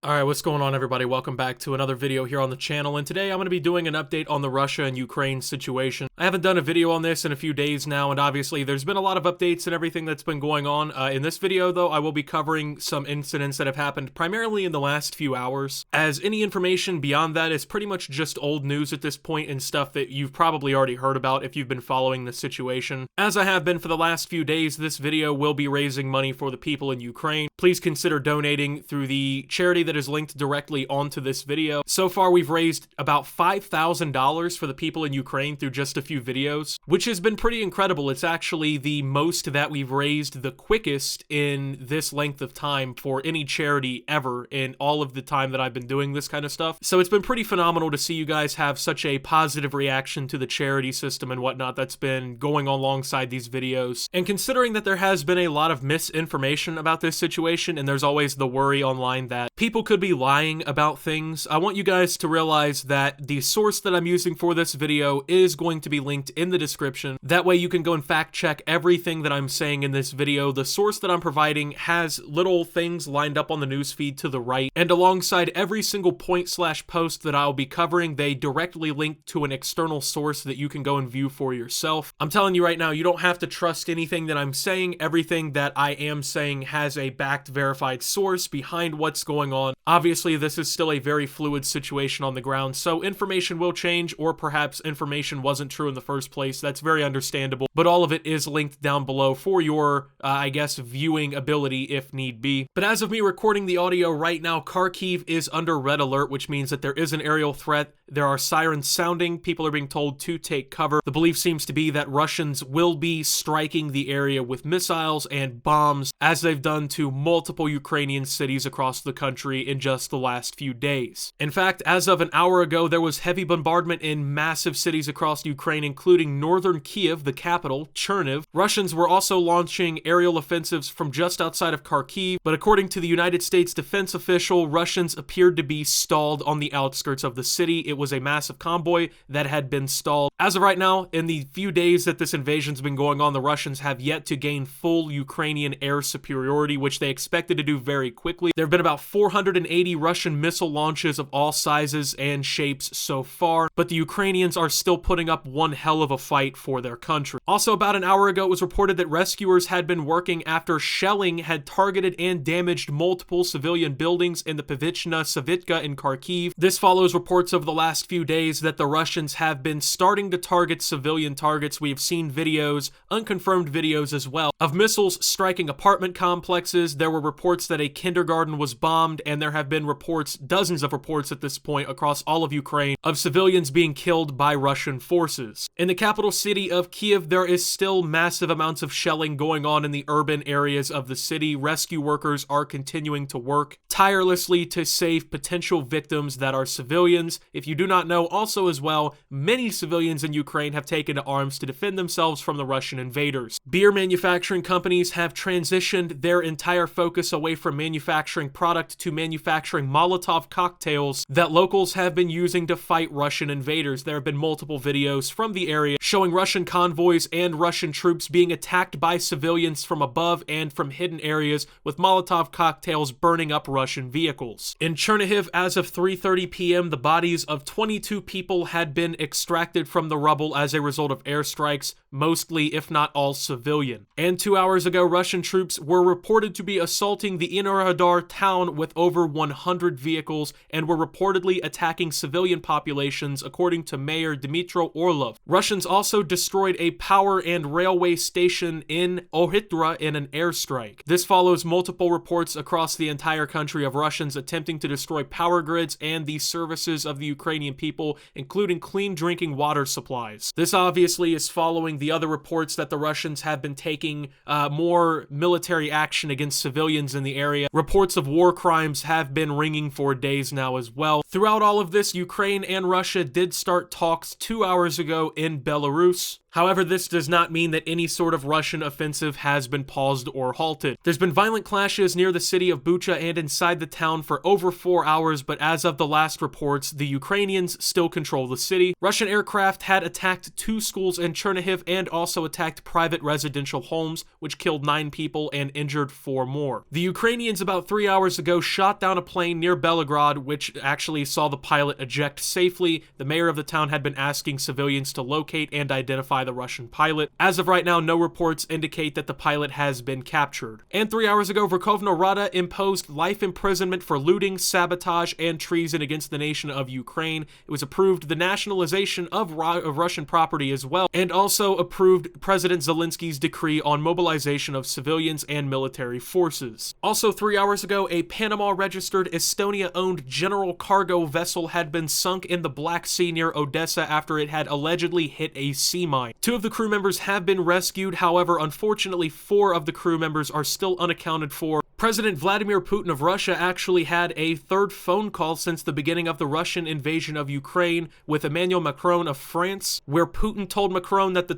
Alright, what's going on everybody? Welcome back to another video here on the channel, and today I'm going to be doing an update on the Russia and Ukraine situation. I haven't done a video on this in a few days now, and obviously there's been a lot of updates and everything that's been going on. In this video though, I will be covering some incidents that have happened primarily in the last few hours, as any information beyond that is pretty much just old news at this point and stuff that you've probably already heard about if you've been following the situation. As I have been for the last few days, this video will be raising money for the people in Ukraine. Please consider donating through the charity that is linked directly onto this video. So far, we've raised about $5,000 for the people in Ukraine through just a few videos, which has been pretty incredible. It's actually the most that we've raised the quickest in this length of time for any charity ever in all of the time that I've been doing this kind of stuff. So it's been pretty phenomenal to see you guys have such a positive reaction to the charity system and whatnot that's been going alongside these videos. And considering that there has been a lot of misinformation about this situation, and there's always the worry online that people could be lying about things, I want you guys to realize that the source that I'm using for this video is going to be linked in the description. That way you can go and fact check everything that I'm saying in this video. The source that I'm providing has little things lined up on the newsfeed to the right, and alongside every single point/post that I'll be covering, they directly link to an external source that you can go and view for yourself. I'm telling you right now, you don't have to trust anything that I'm saying. Everything that I am saying has a backed, verified source behind what's going on. Obviously, this is still a very fluid situation on the ground, so information will change, or perhaps information wasn't true in the first place. That's very understandable, but all of it is linked down below for your, I guess, viewing ability if need be. But as of me recording the audio right now, Kharkiv is under red alert, which means that there is an aerial threat. There are sirens sounding. People are being told to take cover. The belief seems to be that Russians will be striking the area with missiles and bombs, as they've done to multiple Ukrainian cities across the country in just the last few days. In fact, as of an hour ago, there was heavy bombardment in massive cities across Ukraine, including northern Kiev, the capital, Cherniv. Russians were also launching aerial offensives from just outside of Kharkiv, but according to the United States defense official, Russians appeared to be stalled on the outskirts of the city. It was a massive convoy that had been stalled. As of right now, in the few days that this invasion's been going on, the Russians have yet to gain full Ukrainian air superiority, which they expected to do very quickly. There have been about 480 Russian missile launches of all sizes and shapes so far, but the Ukrainians are still putting up one hell of a fight for their country. Also, about an hour ago, it was reported that rescuers had been working after shelling had targeted and damaged multiple civilian buildings in the Pavichna Savitka in Kharkiv. This follows reports of the last few days that the Russians have been starting to target civilian targets. We have seen videos, unconfirmed videos as well, of missiles striking apartment complexes. There were reports that a kindergarten was bombed, and there have been reports, dozens of reports at this point across all of Ukraine, of civilians being killed by Russian forces. In the capital city of Kiev, there is still massive amounts of shelling going on in the urban areas of the city. Rescue workers are continuing to work tirelessly to save potential victims that are civilians. If you do not know, also as well, many civilians in Ukraine have taken to arms to defend themselves from the Russian invaders. Beer manufacturing companies have transitioned their entire focus away from manufacturing product to manufacturing Molotov cocktails that locals have been using to fight Russian invaders. There have been multiple videos from the area showing Russian convoys and Russian troops being attacked by civilians from above and from hidden areas with Molotov cocktails burning up Russian vehicles. In Chernihiv, as of 3:30 p.m., the bodies of 22 people had been extracted from the rubble as a result of airstrikes, mostly, if not all, civilian. And 2 hours ago, Russian troops were reported to be assaulting the Enerhodar town with over 100 vehicles and were reportedly attacking civilian populations, according to Mayor Dmytro Orlov. Russians also destroyed a power and railway station in Ohitra in an airstrike. This follows multiple reports across the entire country of Russians attempting to destroy power grids and the services of the Ukrainian people, including clean drinking water supplies. This obviously is following the other reports that the Russians have been taking more military action against civilians in the area. Reports of war crimes have been ringing for days now as well. Throughout all of this, Ukraine and Russia did start talks 2 hours ago in Belarus. However, this does not mean that any sort of Russian offensive has been paused or halted. There's been violent clashes near the city of Bucha and inside the town for over 4 hours, but as of the last reports, the Ukrainians still control the city. Russian aircraft had attacked 2 schools in Chernihiv and also attacked private residential homes, which killed 9 people and injured 4 more. The Ukrainians about 3 hours ago shot down a plane near Belgorod, which actually saw the pilot eject safely. The mayor of the town had been asking civilians to locate and identify the Russian pilot. As of right now, no reports indicate that the pilot has been captured. And 3 hours ago, Verkhovna Rada imposed life imprisonment for looting, sabotage, and treason against the nation of Ukraine. It was approved the nationalization of Russian property as well, and also approved President Zelensky's decree on mobilization of civilians and military forces. Also, 3 hours ago, a Panama-registered Estonia-owned general cargo vessel had been sunk in the Black Sea near Odessa after it had allegedly hit a sea mine. 2 of the crew members have been rescued, however, unfortunately, 4 of the crew members are still unaccounted for. President Vladimir Putin of Russia actually had a 3rd phone call since the beginning of the Russian invasion of Ukraine with Emmanuel Macron of France, where Putin told Macron that the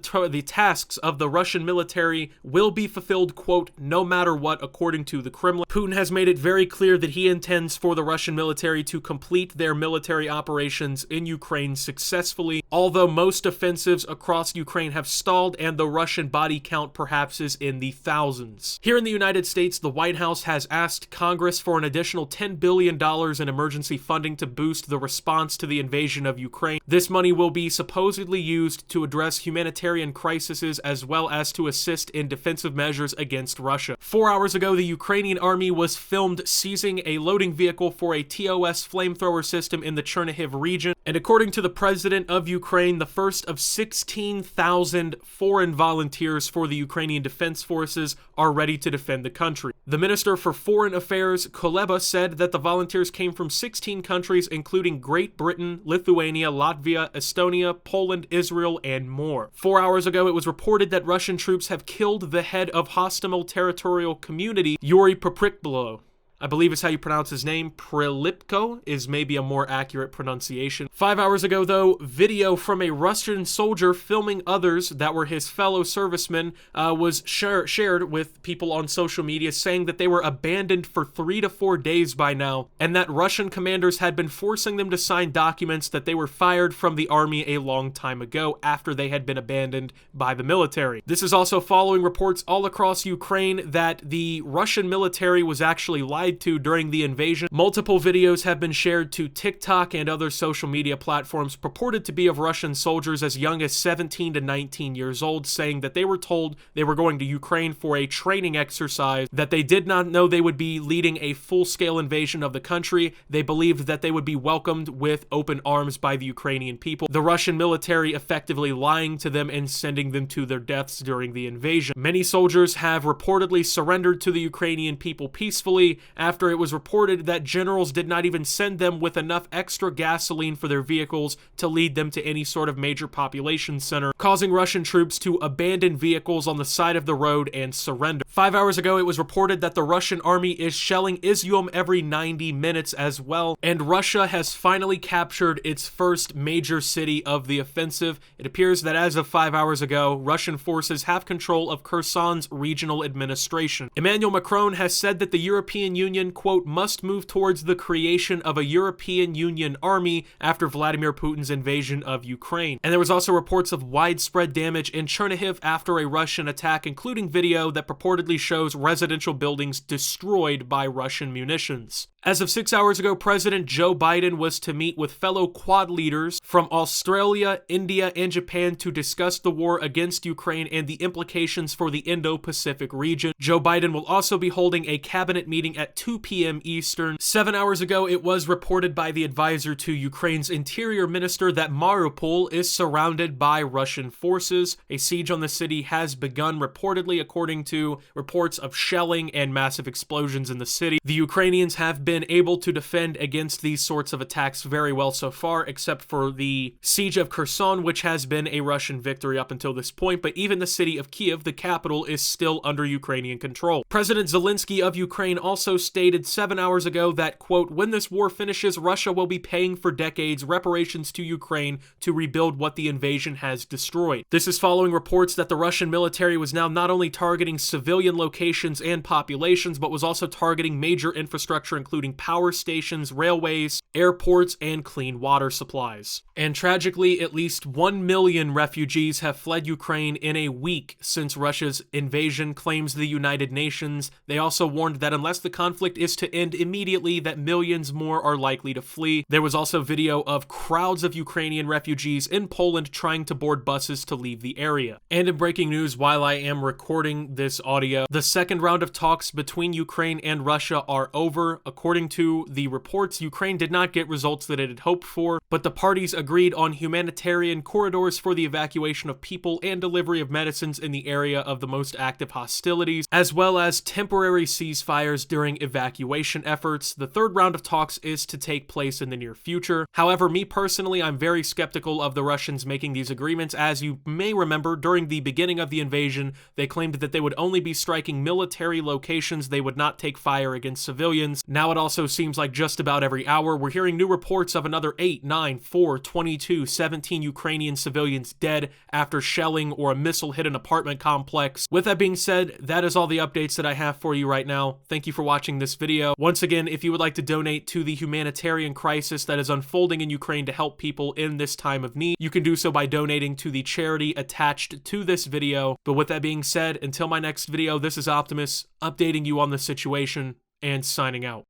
tasks of the Russian military will be fulfilled, quote, no matter what, according to the Kremlin. Putin has made it very clear that he intends for the Russian military to complete their military operations in Ukraine successfully, although most offensives across Ukraine have stalled and the Russian body count perhaps is in the thousands. Here in the United States, the White House has asked Congress for an additional $10 billion in emergency funding to boost the response to the invasion of Ukraine. This money will be supposedly used to address humanitarian crises as well as to assist in defensive measures against Russia. 4 hours ago, the Ukrainian army was filmed seizing a loading vehicle for a TOS flamethrower system in the Chernihiv region, and according to the president of Ukraine, the first of 16,000 foreign volunteers for the Ukrainian Defense Forces are ready to defend the country. The Minister for Foreign Affairs, Kuleba, said that the volunteers came from 16 countries, including Great Britain, Lithuania, Latvia, Estonia, Poland, Israel, and more. 4 hours ago, it was reported that Russian troops have killed the head of Hostomel Territorial Community, Yuri Poprikblo. I believe is how you pronounce his name. Prilipko is maybe a more accurate pronunciation. 5 hours ago, though, video from a Russian soldier filming others that were his fellow servicemen was shared with people on social media, saying that they were abandoned for 3 to 4 days by now, and that Russian commanders had been forcing them to sign documents that they were fired from the army a long time ago after they had been abandoned by the military. This is also following reports all across Ukraine that the Russian military was actually lied to during the invasion. Multiple videos have been shared to TikTok and other social media platforms purported to be of Russian soldiers as young as 17 to 19 years old, saying that they were told they were going to Ukraine for a training exercise, that they did not know they would be leading a full-scale invasion of the country. They believed that they would be welcomed with open arms by the Ukrainian people. The Russian military effectively lying to them and sending them to their deaths during the invasion. Many soldiers have reportedly surrendered to the Ukrainian people peacefully after it was reported that generals did not even send them with enough extra gasoline for their vehicles to lead them to any sort of major population center, causing Russian troops to abandon vehicles on the side of the road and surrender. 5 hours ago, it was reported that the Russian army is shelling Izium every 90 minutes as well, and Russia has finally captured its first major city of the offensive. It appears that as of 5 hours ago, Russian forces have control of Kherson's regional administration. Emmanuel Macron has said that the European Union, quote, must move towards the creation of a European Union army after Vladimir Putin's invasion of Ukraine. And there was also reports of widespread damage in Chernihiv after a Russian attack, including video that purportedly shows residential buildings destroyed by Russian munitions. As of 6 hours ago, President Joe Biden was to meet with fellow Quad leaders from Australia, India, and Japan to discuss the war against Ukraine and the implications for the Indo-Pacific region. Joe Biden will also be holding a cabinet meeting at 2 p.m. Eastern. 7 hours ago, it was reported by the advisor to Ukraine's interior minister that Mariupol is surrounded by Russian forces. A siege on the city has begun, reportedly, according to reports of shelling and massive explosions in the city. The Ukrainians have been able to defend against these sorts of attacks very well so far, except for the siege of Kherson, which has been a Russian victory up until this point, but even the city of Kiev, the capital, is still under Ukrainian control. President Zelensky of Ukraine also stated 7 hours ago that, quote, when this war finishes, Russia will be paying for decades reparations to Ukraine to rebuild what the invasion has destroyed. This is following reports that the Russian military was now not only targeting civilian locations and populations, but was also targeting major infrastructure, including including power stations, railways, airports, and clean water supplies. And tragically, at least 1 million refugees have fled Ukraine in a week since Russia's invasion, claims the United Nations. They also warned that unless the conflict is to end immediately, that millions more are likely to flee. There was also video of crowds of Ukrainian refugees in Poland trying to board buses to leave the area. And in breaking news, while I am recording this audio, the second round of talks between Ukraine and Russia are over. According to the reports, Ukraine did not get results that it had hoped for, but the parties agreed on humanitarian corridors for the evacuation of people and delivery of medicines in the area of the most active hostilities, as well as temporary ceasefires during evacuation efforts. The third round of talks is to take place in the near future. However, me personally, I'm very skeptical of the Russians making these agreements. As you may remember, during the beginning of the invasion, they claimed that they would only be striking military locations. They would not take fire against civilians. Now it also seems like just about every hour, we're hearing new reports of another 8, 9, 4, 22, 17 Ukrainian civilians dead after shelling or a missile hit an apartment complex. With that being said, that is all the updates that I have for you right now. Thank you for watching this video. Once again, if you would like to donate to the humanitarian crisis that is unfolding in Ukraine to help people in this time of need, you can do so by donating to the charity attached to this video. But with that being said, until my next video, this is Optimus, updating you on the situation and signing out.